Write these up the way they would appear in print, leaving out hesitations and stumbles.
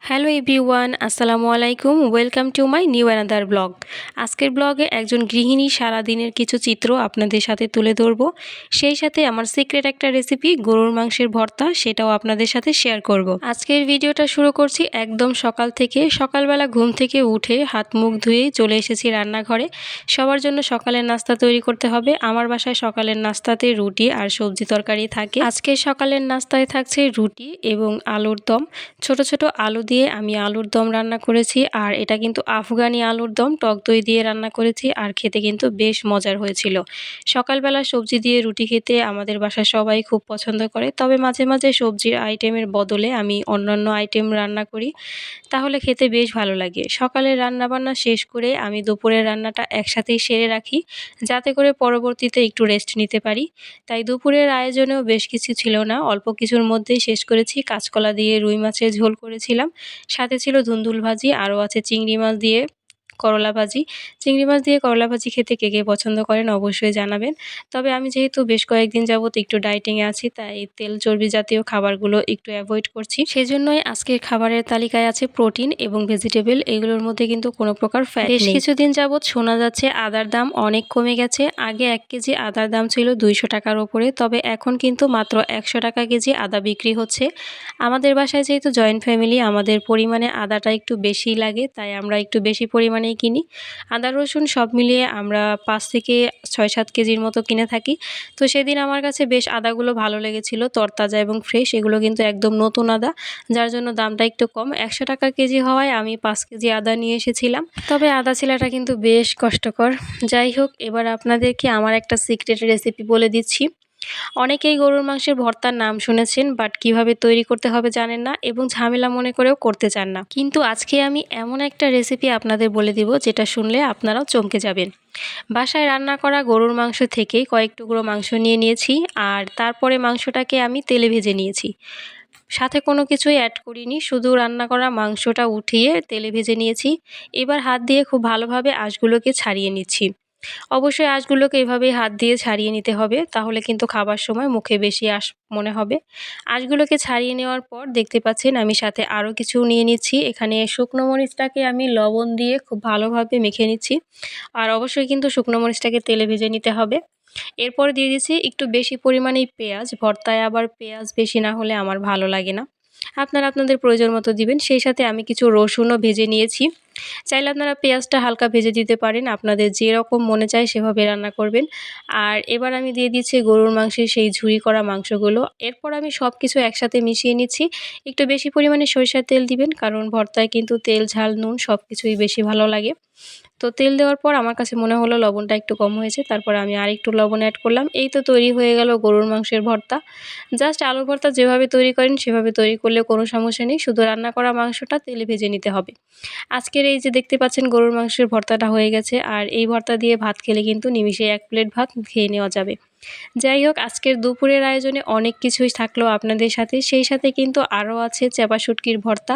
Hello everyone, আসসালামু আলাইকুম। Welcome to my new another blog. আজকের ব্লগে একজন গৃহিণী সারাদিনের কিছু চিত্র আপনাদের সাথে তুলে ধরবো। সেই সাথে আমার সিক্রেট একটা রেসিপি গরুর মাংসের ভর্তা, সেটাও আপনাদের সাথে শেয়ার করব। আজকের ভিডিওটা শুরু করছি একদম সকাল থেকে। সকালবেলা ঘুম থেকে উঠে হাত মুখ ধুয়েই চলে এসেছি রান্নাঘরে। সবার জন্য সকালের নাস্তা তৈরি করতে হবে। আমার বাসায় সকালের নাস্তাতে রুটি আর সবজি তরকারি থাকে। আজকে সকালের নাস্তায় থাকছে রুটি এবং আলুর দম। ছোট ছোট আলু দিয়ে আমি আলুর দম রান্না করেছি, আর এটা কিন্তু আফগানি আলুর দম, টক দই দিয়ে রান্না করেছি, আর খেতে কিন্তু বেশ মজার হয়েছিল। সকালবেলা সবজি দিয়ে রুটি খেতে আমাদের বাসায় সবাই খুব পছন্দ করে, তবে মাঝে মাঝে সবজির আইটেমের বদলে আমি অন্যান্য আইটেম রান্না করি, তাহলে খেতে বেশ ভালো লাগে। সকালে রান্নাবান্না শেষ করে আমি দুপুরের রান্নাটা একসাথেই সেরে রাখি, যাতে করে পরবর্তীতে একটু রেস্ট নিতে পারি। তাই দুপুরের আয়োজনেও বেশ কিছু ছিল না, অল্প কিছুর মধ্যেই শেষ করেছি। কাঁচকলা দিয়ে রুই মাছের ঝোল করেছিলাম, সাথে ছিল ধুন্দুল ভাজি, আরও আছে চিংড়ি মাছ দিয়ে করলা ভাজি। চিংড়ি মাছ দিয়ে করলা ভাজি খেতে কে কে পছন্দ করেন অবশ্যই জানাবেন। তবে আমি যেহেতু বেশ কয়েকদিন যাবত একটু ডায়েটিংয়ে আছি, তাই তেল চর্বি জাতীয় খাবারগুলো একটু অ্যাভয়েড করছি। সেজন্যই আজকের খাবারের তালিকায় আছে প্রোটিন এবং ভেজিটেবল, এগুলোর মধ্যে কিন্তু কোনো প্রকার ফ্যাট নেই। বেশ কিছুদিন যাবত শোনা যাচ্ছে আদার দাম অনেক কমে গেছে। আগে 1 কেজি আদার দাম ছিল 200 টাকার ওপরে, তবে এখন কিন্তু মাত্র 100 টাকা কেজি আদা বিক্রি হচ্ছে। আমাদের বাসায় যেহেতু জয়েন্ট ফ্যামিলি, আমাদের পরিমাণে আদাটা একটু বেশিই লাগে, তাই আমরা একটু বেশি পরিমাণেই কিনি। আদা রসুন সব মিলিয়ে আমরা 5 থেকে 6-7 কেজির মতো কিনে থাকি। তো সেদিন আমার কাছে বেশ আদাগুলো ভালো লেগেছিল, তরতাজা এবং ফ্রেশ। এগুলো কিন্তু একদম নতুন আদা, যার জন্য দামটা একটু কম। 100 টাকা কেজি হওয়ায় আমি 5 কেজি আদা নিয়ে এসেছিলাম। তবে আদা ছিলাটা কিন্তু বেশ কষ্টকর। যাই হোক, এবার আপনাদেরকে আমার একটা সিক্রেট রেসিপি বলে দিচ্ছি। অনেকেই গরুর মাংসের ভর্তার নাম শুনেছেন, বাট কিভাবে তৈরি করতে হবে জানেন না এবং ঝামেলা মনে করেও করতে চান না। কিন্তু আজকে আমি এমন একটা রেসিপি আপনাদের বলে দিব, যেটা শুনলে আপনারাও চমকে যাবেন। বাসায় রান্না করা গরুর মাংস থেকে কয়েক টুকরো মাংস নিয়ে নিয়েছি, আর তারপরে মাংসটাকে আমি তেলে ভেজে নিয়েছি। সাথে কোনো কিছুই অ্যাড করিনি, শুধু রান্না করা মাংসটা উঠিয়ে তেলে ভেজে নিয়েছি। এবার হাত দিয়ে খুব ভালোভাবে আঁশগুলোকে ছাড়িয়ে নিচ্ছি। অবশ্যই আঁশগুলোকে এভাবেই হাত দিয়ে ছাড়িয়ে নিতে হবে, তাহলে কিন্তু খাবার সময় মুখে বেশি আঁশ মনে হবে। আঁশগুলোকে ছাড়িয়ে নেওয়ার পর দেখতে পাচ্ছেন আমি সাথে আরও কিছু নিয়ে নিচ্ছি। এখানে শুকনো মরিচটাকে আমি লবণ দিয়ে খুব ভালোভাবে মেখে নিচ্ছি, আর অবশ্যই কিন্তু শুকনো মরিচটাকে তেলে ভেজে নিতে হবে। এরপর দিয়ে দিচ্ছি একটু বেশি পরিমাণেই পেঁয়াজ। ভর্তায় আবার পেঁয়াজ বেশি না হলে আমার ভালো লাগে না, আপনারা আপনাদের প্রয়োজন মতো দিবেন। সেই সাথে আমি কিছু রসুনও ভেজে নিয়েছি। চাইলে আপনারা পেঁয়াজটা হালকা ভেজে দিতে পারেন, আপনাদের যেরকম মনে চায় সেভাবে রান্না করবেন। আর এবার আমি দিয়ে দিচ্ছি গরুর মাংসের সেই ঝুরি করা মাংসগুলো। এরপর আমি সব কিছু একসাথে মিশিয়ে নিচ্ছি। একটু বেশি পরিমাণে সরিষার তেল দিবেন, কারণ ভর্তায় কিন্তু তেল ঝাল নুন সব কিছুই বেশি ভালো লাগে। তো তেল দেওয়ার পর আমার কাছে মনে হলো লবণটা একটু কম হয়েছে, তারপর আমি আরেকটু লবণ অ্যাড করলাম। এই তো তৈরি হয়ে গেল গরুর মাংসের ভর্তা। জাস্ট আলুর ভর্তা যেভাবে তৈরি করেন সেভাবে তৈরি করলে কোনো সমস্যা নেই, শুধু রান্না করা মাংসটা তেলে ভেজে নিতে হবে। আজকের এই যে দেখতে পাচ্ছেন গরুর মাংসের ভর্তাটা হয়ে গেছে, আর এই ভর্তা দিয়ে ভাত খেলে কিন্তু নিমিষে 1 প্লেট ভাত খেয়ে নেওয়া যাবে। যাই হোক, আজকের দুপুরের আয়োজনে অনেক কিছুই থাকলো আপনাদের সাথে। সেই সাথে কিন্তু আরও আছে চাপা শুটকির ভর্তা।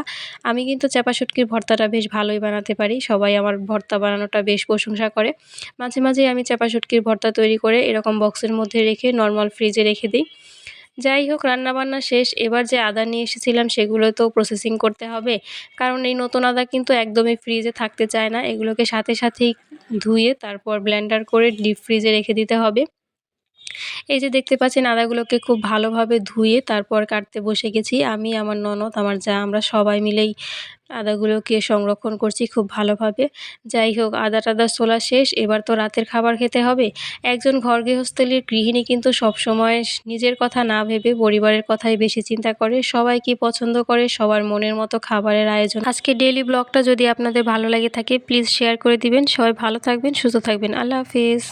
আমি কিন্তু চাপা শুটকির ভর্তাটা বেশ ভালোই বানাতে পারি, সবাই আমার ভর্তা বানানোটা বেশ প্রশংসা করে। মাঝে মাঝেই আমি চাপা শুটকির ভর্তা তৈরি করে এরকম বক্সের মধ্যে রেখে নর্মাল ফ্রিজে রেখে দিই। যাই হোক, রান্নাবান্না শেষ। এবার যে আদা নিয়ে এসেছিলাম সেগুলো তো প্রসেসিং করতে হবে, কারণ এই নতুন আদা কিন্তু একদমই ফ্রিজে থাকতে চায় না। এগুলোকে সাথে সাথেই ধুয়ে তারপর ব্লেন্ডার করে ডিপ ফ্রিজে রেখে দিতে হবে। এই যে দেখতে পাচ্ছেন আদাগুলোকে খুব ভালোভাবে ধুয়ে তারপর কাটতে বসে গেছি। আমি, আমার ননদ, আমার যা, আমরা সবাই মিলেই আদাগুলোকে সংরক্ষণ করছি খুব ভালোভাবে। যাই হোক, আদা টাদা ছোলা শেষ। এবার তো রাতের খাবার খেতে হবে। একজন ঘর গৃহস্থলীর গৃহিণী কিন্তু সবসময় নিজের কথা না ভেবে পরিবারের কথাই বেশি চিন্তা করে। সবাই কি পছন্দ করে, সবার মনের মতো খাবারের আয়োজন। আজকে ডেইলি ব্লগটা যদি আপনাদের ভালো লাগে থাকে প্লিজ শেয়ার করে দিবেন। সবাই ভালো থাকবেন, সুস্থ থাকবেন। আল্লাহ হাফিজ।